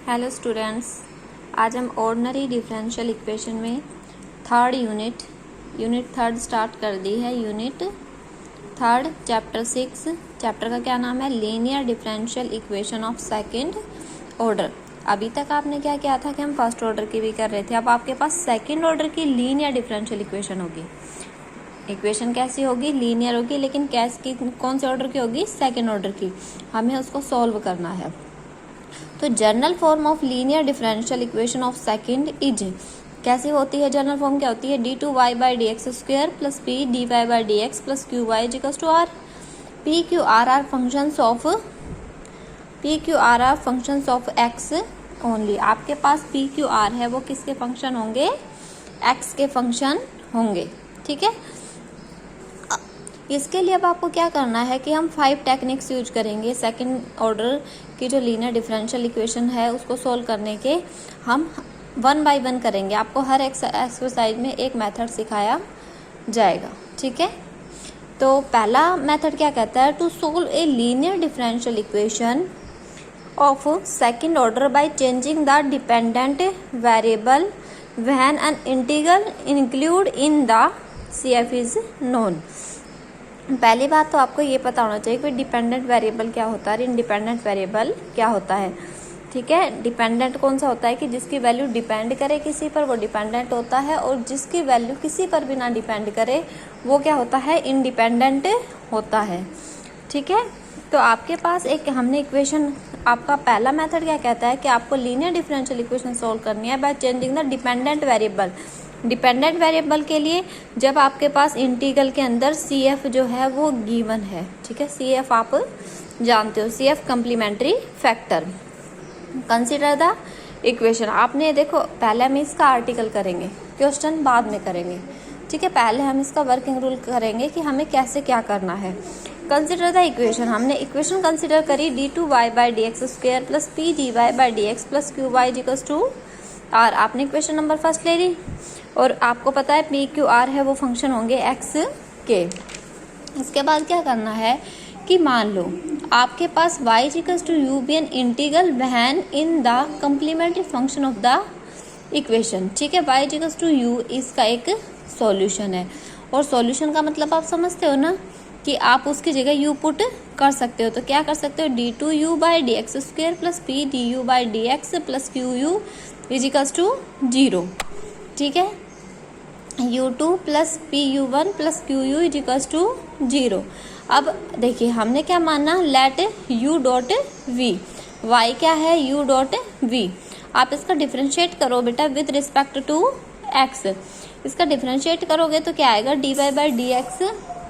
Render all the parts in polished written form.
Hello students, आज हम ordinary differential equation में थर्ड यूनिट थर्ड स्टार्ट कर दी है। Unit third chapter 6। चैप्टर का क्या नाम है? Linear differential equation of second order. अभी तक आपने क्या किया था कि हम फर्स्ट ऑर्डर की भी कर रहे थे। अब आपके पास सेकंड ऑर्डर की लीनियर डिफरेंशियल इक्वेशन होगी। इक्वेशन कैसी होगी? लीनियर होगी, लेकिन कौन से ऑर्डर की होगी? सेकंड ऑर्डर की। हमें उसको सॉल्व करना है। तो general form of linear differential equation of second is कैसी होती है? जनरल फॉर्म क्या होती है? d2y by d x square plus p d y by d x plus q y equals to r. P q r are functions of x only. आपके पास P q are है, वो किसके function होंगे? X के function होंगे। ठीक है, इसके लिए अब आपको क्या करना है कि हम 5 टेक्निक्स यूज करेंगे। सेकंड ऑर्डर की जो लीनियर डिफरेंशियल इक्वेशन है उसको सोल्व करने के हम 1 बाय 1 करेंगे। आपको हर एक्सरसाइज में एक मेथड सिखाया जाएगा। ठीक है, तो पहला मेथड क्या कहता है? To solve a linear differential equation of second order by changing the dependent variable when an integral include in the CF is known. पहली बात तो आपको ये पता होना चाहिए कि डिपेंडेंट वेरिएबल क्या होता है, इंडिपेंडेंट वेरिएबल क्या होता है। ठीक है, डिपेंडेंट कौन सा होता है कि जिसकी वैल्यू डिपेंड करे किसी पर, वो डिपेंडेंट होता है। और जिसकी वैल्यू किसी पर भी ना डिपेंड करे वो क्या होता है? इंडिपेंडेंट होता है। ठीक है, तो आपके पास एक हमने इक्वेशन, आपका पहला मेथड क्या कहता है कि आपको लीनियर डिफरेंशियल इक्वेशन सोल्व करनी है bye changing the dependent variable. Dependent variable के लिए जब आपके पास इंटीग्रल के अंदर CF जो है वो गिवन है। ठीक है, CF आप जानते हो, CF complementary factor. Consider the equation. आपने देखो, पहले हम इसका आर्टिकल करेंगे, क्वेश्चन बाद में करेंगे। ठीक है, पहले हम इसका वर्किंग रूल करेंगे कि हमें कैसे क्या करना है। Consider the equation. हमने इक्वेशन कंसीडर करी d2y by d x square plus p d y by d x plus q y equals to r. आपने इक्वेशन नंबर फर्स्ट ले ली और आपको पता है पी क्यू आर है वो फंक्शन होंगे एक्स के। इसके बाद क्या करना है कि मान लो आपके पास y equals to u be an integral when in the complementary function of the equation. ठीक है, y इक्वल्स टू यू इसका एक सॉल्यूशन है। और सॉल्यूशन का मतलब आप समझते हो ना कि आप उसकी जगह u पुट कर सकते हो। तो क्या कर सकते हो? d2u by d x square plus p d u by d x plus q u equals to 0। ठीक है, u2 plus pu1 plus qu equals to 0। अब देखिए हमने क्या माना? Let u dot v। y क्या है? u dot v। आप इसका डिफरेंशिएट करो बेटा विद रिस्पेक्ट टू x। इसका डिफरेंशिएट करोगे तो क्या आएगा? dy बाई डी एक्स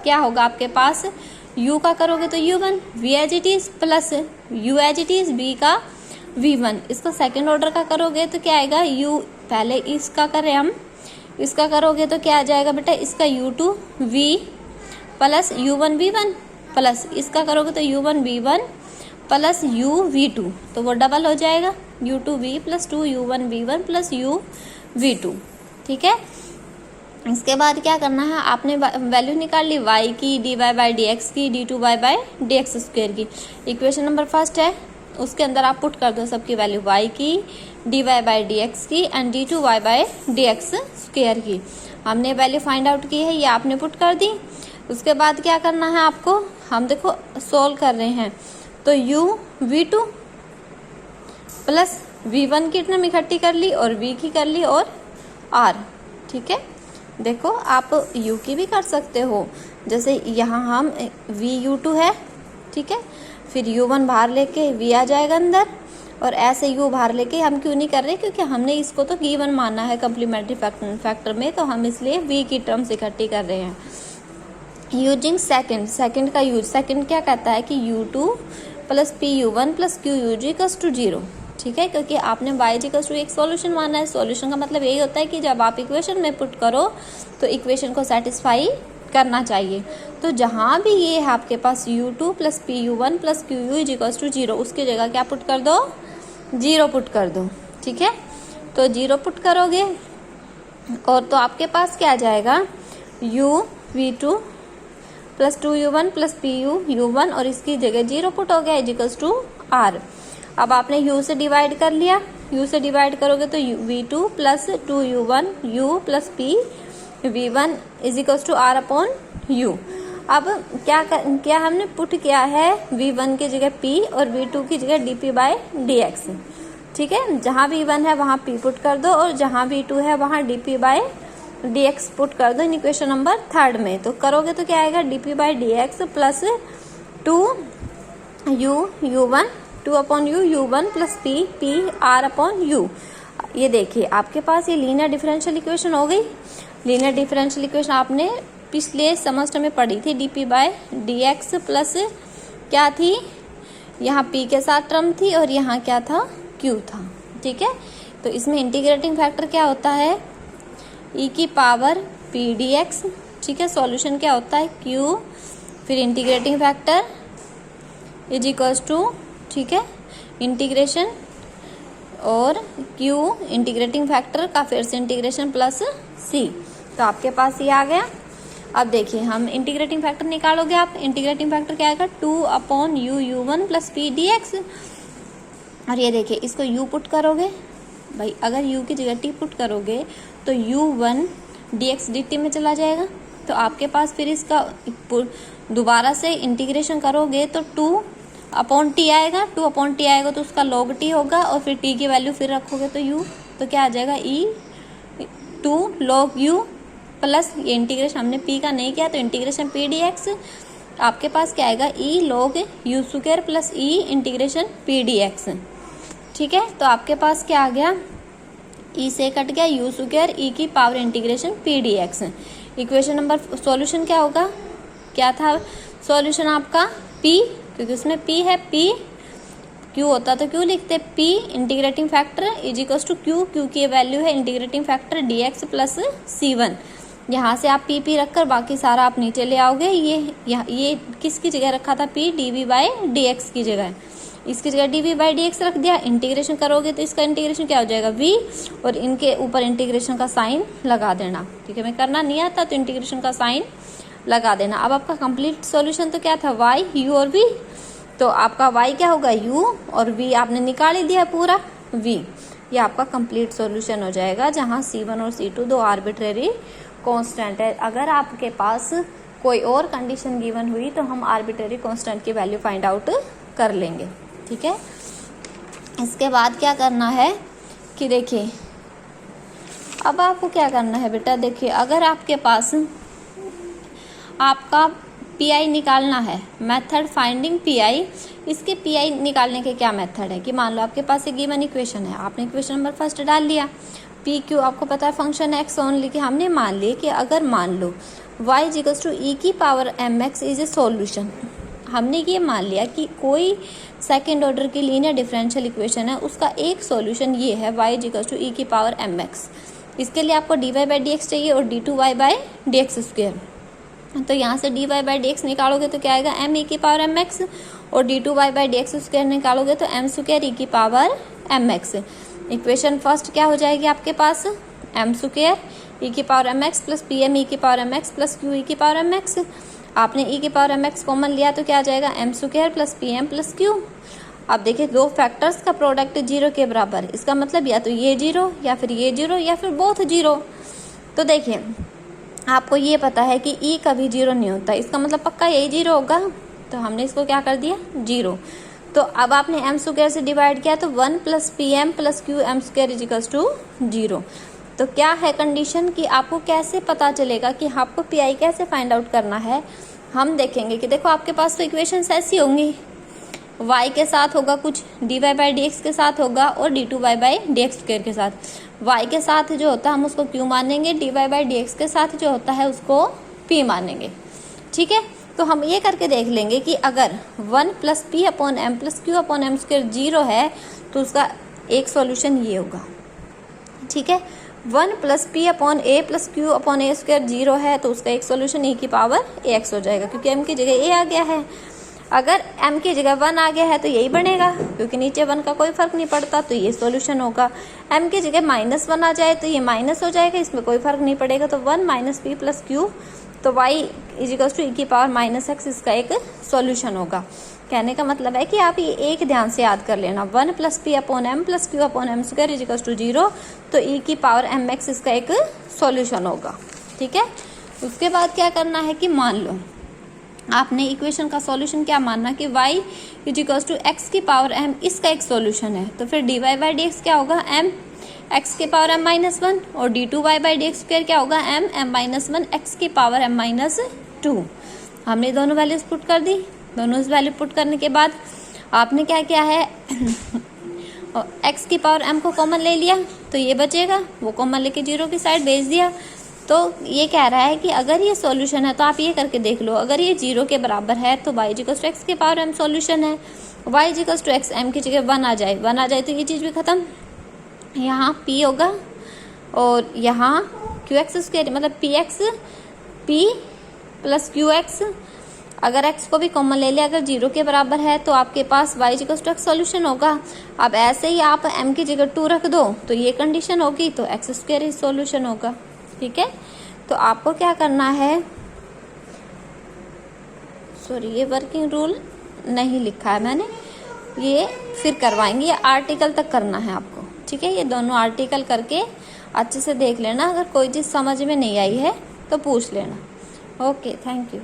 क्या होगा आपके पास? u का करोगे तो u1, v as it is plus u as it is v का v1। इसका सेकेंड ऑर्डर का करोगे तो क्या आएगा? u पहले इसका करें हम, इसका करोगे तो क्या आ जाएगा बेटा? इसका u2 v plus u1 v1 plus इसका करोगे तो u1 v1 plus u v2, तो वो डबल हो जाएगा u2 v plus 2 u1 v1 plus u v2। ठीक है, इसके बाद क्या करना है? आपने वैल्यू निकाल ली y की, dy बाई डी एक्स की, d2y by d x square की। इक्वेशन नंबर फर्स्ट है, उसके अंदर आप पुट कर दो सबकी वैल्यू, y की, dy बाई डी एक्स की and d2y by d x square की। हमने वैल्यू फाइंड आउट की है, ये आपने पुट कर दी। उसके बाद क्या करना है आपको? हम देखो सोल्व कर रहे हैं तो u v2 प्लस v1 की टर्म इकट्ठी कर ली और v की कर ली और r। ठीक है, देखो आप u की भी कर सकते हो, जैसे यहाँ हम vu2 है। ठीक है, फिर u1 बाहर लेके v आ जाएगा अंदर, और ऐसे u बाहर लेके हम क्यों नहीं कर रहे? क्योंकि हमने इसको तो गिवन माना है कम्प्लीमेंट्री फैक्टर में, तो हम इसलिए v की टर्म्स इकट्ठी कर रहे हैं। यूजिंग सेकंड का यूज। सेकंड क्या कहता है कि u2 plus pu1 plus qu equals to 0। ठीक है, क्योंकि आपने y इक्वल्स टू एक सॉल्यूशन माना है। सॉल्यूशन का मतलब यही होता है कि जब आप इक्वेशन में पुट करो तो इक्वेशन को सेटिस्फाई करना चाहिए। तो जहाँ भी ये है आपके पास u2 plus pu1 plus qu equals to 0, उसकी जगह क्या पुट कर दो? 0 पुट कर दो। ठीक है, तो 0 पुट करोगे और तो आपके पास क्या आ जाएगा? u v2 plus 2u1 plus pu u1 और इसकी जगह 0 पुट हो गया इक्वल्स टू r। अब आपने u से डिवाइड कर लिया, u से डिवाइड करोगे तो v2 plus 2u1 u plus p v1 is equals to r upon u। अब क्या हमने पुट किया है, v1 की जगह p और v2 की जगह dp बाय dx। ठीक है, जहां v1 है वहां p पुट कर दो और जहां v2 है वहां dp बाय dx पुट कर दो इन इक्वेशन नंबर 3 में। तो करोगे तो क्या आएगा, dp by dx plus 2u1 2 upon u1 plus p r upon u। ये देखिए आपके पास ये लीनियर डिफरेंशियल इक्वेशन हो गई। लीनियर डिफरेंशियल इक्वेशन आपने पिछले सेमेस्टर में पढ़ी थी, dp बाय dx प्लस क्या थी, यहाँ p के साथ टर्म थी और यहाँ क्या था, q था। ठीक है, तो इसमें इंटीग्रेटिंग फैक्टर क्या होता है, e की पावर p dx। ठीक है, सॉल्यूशन क्या होता है, q फिर integrating factor is equals to, ठीक है, इंटीग्रेशन और q इंटीग्रेटिंग फैक्टर का फिर से इंटीग्रेशन प्लस c। तो आपके पास ये आ गया। अब देखिए हम इंटीग्रेटिंग फैक्टर निकालोगे आप, इंटीग्रेटिंग फैक्टर क्या आएगा, 2 upon u1 plus p dx। और ये देखिए इसको u पुट करोगे भाई, अगर u की जगह t पुट करोगे तो u1 dx dt में चला जाएगा। तो आपके पास फिर इसका दोबारा से इंटीग्रेशन करोगे तो 2 अपॉन टी आएगा, 2 अपॉन टी आएगा तो उसका log t होगा और फिर t की वैल्यू फिर रखोगे तो u, तो क्या आ जाएगा, e 2 log u प्लस ये इंटीग्रेशन हमने p का नहीं किया तो इंटीग्रेशन p dx। आपके पास क्या आएगा, e log u square plus e integration p dx। ठीक है, तो आपके पास क्या आ गया, e से कट गया u स्क्वायर e की power integration p dx। Equation number solution क्या होगा, क्या था सॉल्यूशन आपका, p, क्योंकि उसमें p है, p q होता तो q लिखते, p integrating factor is equals to q की वैल्यू है integrating factor dx plus c1। यहाँ से आप p रखकर बाकी सारा आप नीचे ले आओगे। ये किसकी जगह रखा था, p dv बाय dx की जगह, इसकी जगह dv बाय dx रख दिया। इंटीग्रेशन करोगे तो इसका इंटीग्रेशन क्या हो जाएगा, v, और इनके ऊपर इंटीग्रेशन का साइन लगा देना। ठीक है, मैं करना नहीं आता तो इंटीग्रेशन का साइन लगा देना। अब आपका कंप्लीट सॉल्यूशन तो क्या था, y u और v। तो आपका y क्या होगा, u, और v आपने निकाल ही दिया पूरा v। ये आपका कंप्लीट सॉल्यूशन हो जाएगा, जहां c1 और c2 दो आर्बिट्रेरी कांस्टेंट है। अगर आपके पास कोई और कंडीशन गिवन हुई तो हम आर्बिट्रेरी कांस्टेंट की वैल्यू फाइंड आउट कर लेंगे। ठीक है, इसके बाद क्या करना है कि देखिए अब आपको क्या करना है बेटा, देखिए अगर आपके पास आपका पी निकालना है, मेथड फाइंडिंग पी। इसके पी निकालने के क्या मेथड है कि मान लो आपके पास एक गिवन इक्वेशन है, आपने इक्वेशन नंबर फर्स्ट डाल लिया, पी क्यू आपको पता है फंक्शन एक्स ओनली, कि हमने मान लिया कि अगर मान लो y इक्वल्स टू ई की power m x is a solution. हमने ये मान लिया कि कोई सेकेंड ऑर्डर की लीनियर डिफरेंशियल इक्वेशन है, उसका एक सॉल्यूशन ये है y इक्वल्स टू ई की पावर एम एक्स। इसके लिए आपको dy बाई डी एक्स चाहिए और d2y by d x square. तो यहाँ से dy बाई डी एक्स निकालोगे तो क्या आएगा, m ई की पावर एम एक्स, और d2y by d x square निकालोगे तो m स्क्वायर ई की power m x. Equation first क्या हो जाएगी आपके पास, m स्क्वायर ई की power m x plus p m e की power m x plus q e की पावर एम एक्स। आपने ई की पावर एम एक्स कॉमन लिया तो क्या आ जाएगा, m square plus p m plus q. अब देखिए दो फैक्टर्स का प्रोडक्ट 0 के बराबर, इसका मतलब या तो ये 0 या फिर ये 0 या फिर बोथ 0। तो देखिए आपको ये पता है कि ई कभी 0 नहीं होता, इसका मतलब पक्का यही 0 होगा। तो हमने इसको क्या कर दिया 0। तो अब आपने m स्क्वायर से डिवाइड किया तो 1 plus p m plus q m square is equals to 0। तो क्या है कंडीशन कि आपको कैसे पता चलेगा कि आपको पी आई कैसे फाइंड आउट करना है। हम देखेंगे कि देखो आपके पास तो इक्वेशंस ऐसी होंगी, y के साथ होगा कुछ, dy बाई डी एक्स के साथ होगा और d2y by d x square के साथ। y के साथ जो होता है हम उसको q मानेंगे, dy बाई डी एक्स के साथ जो होता है उसको p मानेंगे। ठीक है, तो हम ये करके देख लेंगे कि अगर 1 plus p upon m plus q upon m square 0 है तो उसका एक सॉल्यूशन ये होगा। ठीक है, 1 प्लस पी अपॉन ए प्लस क्यू अपॉन ए स्क्वायर 0 है तो उसका एक सॉल्यूशन e की पावर ax हो जाएगा, क्योंकि m की जगह a आ गया है। अगर m की जगह 1 आ गया है तो यही बनेगा, क्योंकि नीचे 1 का कोई फर्क नहीं पड़ता, तो ये सॉल्यूशन होगा। m की जगह -1 आ जाए तो ये माइनस हो जाएगा, इसमें कोई फर्क नहीं पड़ेगा, तो 1 माइनस पी प्लस क्यू, तो y is equals to e की पावर -x इसका एक सॉल्यूशन होगा। कहने का मतलब है कि आप ये एक ध्यान से याद कर लेना, 1 + p/m + q/m² = 0, तो e की पावर mx इसका एक सॉल्यूशन होगा। ठीक है, उसके बाद क्या करना है कि मान लो आपने इक्वेशन का सॉल्यूशन क्या मानना कि y = x की पावर m इसका एक सॉल्यूशन है, तो फिर dy/dx क्या होगा, m x की पावर m-1, और d2y/dx² क्या होगा, m(m-1) x की पावर m-2। हमने दोनों वैल्यूज पुट कर दी। दोनों वैल्यू पुट करने के बाद आपने क्या किया है x की पावर m को कॉमन ले लिया, तो ये बचेगा, वो कॉमन लेके 0 की साइड भेज दिया। तो ये कह रहा है कि अगर ये सॉल्यूशन है तो आप ये करके देख लो, अगर ये 0 के बराबर है तो y = x की पावर m सॉल्यूशन है, y = x, m की जगह 1 आ जाए तो ये चीज़ भी खत्म। यहाँ p होगा और यहाँ qx² मतलब p + qx, अगर x को भी कॉमन ले लिया, अगर 0 के बराबर है तो आपके पास y = x सॉल्यूशन होगा। अब ऐसे ही आप m की जगह 2 रख दो तो ये कंडीशन होगी, तो x² ही सॉल्यूशन होगा। ठीक है, तो आपको क्या करना है, सॉरी ये वर्किंग रूल नहीं लिखा है मैंने, ये फिर करवाएंगे, ये आर्टिकल तक करना है आपको। ठीक है, ये दोनों आर्टिकल करके अच्छे से देख लेना, अगर कोई चीज़ समझ में नहीं आई है तो पूछ लेना। Okay, thank you.